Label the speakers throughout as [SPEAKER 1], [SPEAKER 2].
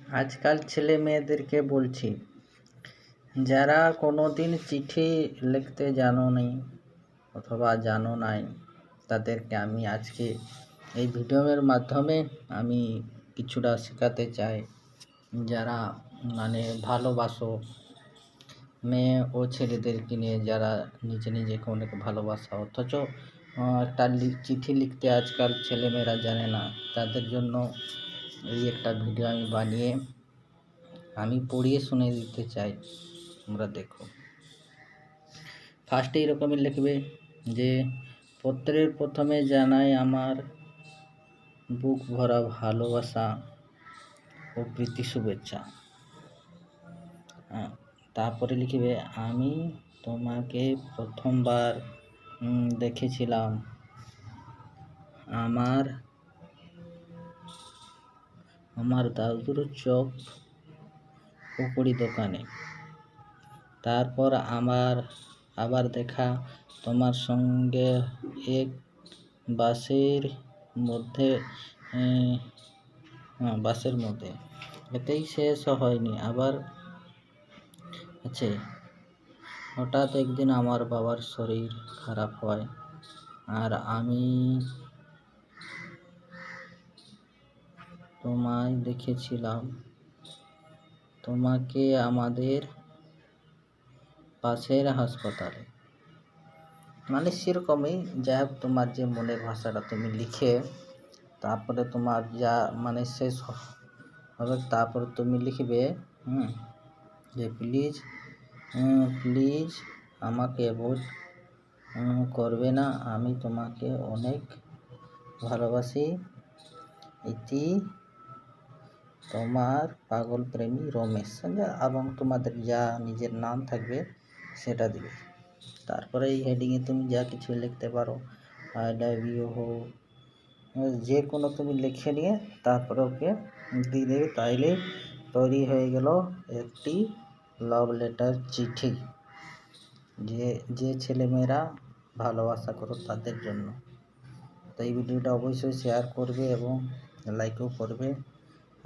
[SPEAKER 1] আজকাল ছেলে মেয়েদেরকে বলছি, যারা কোনোদিন চিঠি লিখতে জানো নি অথবা জানো নাই, তাদেরকে আমি আজকে এই ভিডিওর মাধ্যমে আমি কিছুটা শেখাতে চাই। যারা ভালোবাসো, মেয়ে ও ছেলেদেরকে নিয়ে, যারা নিজেকে অনেক ভালোবাসা অথচ একটা চিঠি লিখতে আজকাল ছেলেমেয়েরা জানে না, তাদের জন্য এই একটা ভিডিও আমি বানিয়ে আমি পড়িয়ে শুনে দিতে চাই। তোমরা দেখো। ফার্স্টে এরকমই লিখবে যে, পত্রের প্রথমে জানাই আমার বুক ভরা ভালোবাসা ও প্রীতি শুভেচ্ছা। তারপরে লিখবে, আমি তোমাকে প্রথমবার দেখেছিলাম আমার দাদুর চক পকড়ি দোকানে। তারপর আবার দেখা তোমার সঙ্গে এক বাসের মধ্যে। এতেই শেষ হয়নি, আবার আছে। হঠাৎ একদিন আমার বাবার শরীর খারাপ হয়, আর আমি তোমায় দেখেছিলাম, তোমাকে আমাদের পাশের হাসপাতালে। সেরকমই, যাই হোক, তোমার যে মনের ভাষাটা তুমি লিখে তারপরে তোমার যা শেষ হবে, তারপরে তুমি লিখবে যে প্লিজ আমাকে অ্যাভয়েড করবে না, আমি তোমাকে অনেক ভালোবাসি, ইতি তোমার পাগল প্রেমী রমেশ। এবং তোমাদের যা নিজের নাম থাকবে সেটা দিবে। তারপরে এই হেডিংয়ে তুমি যা কিছু লিখতে পারো, আই লাভ ইউ হোক, যে কোনো তুমি লিখে নিয়ে তারপরে ওকে দিয়ে দেবে। তাইলে তৈরি হয়ে গেল একটি লাভ লেটার চিঠি, যে ছেলেমেয়েরা ভালোবাসা করো তাদের জন্য। তো এই ভিডিওটা অবশ্যই শেয়ার করবে এবং লাইকও করবে,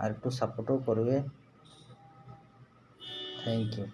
[SPEAKER 1] আর একটু সাপোর্টও করবে। Thank you.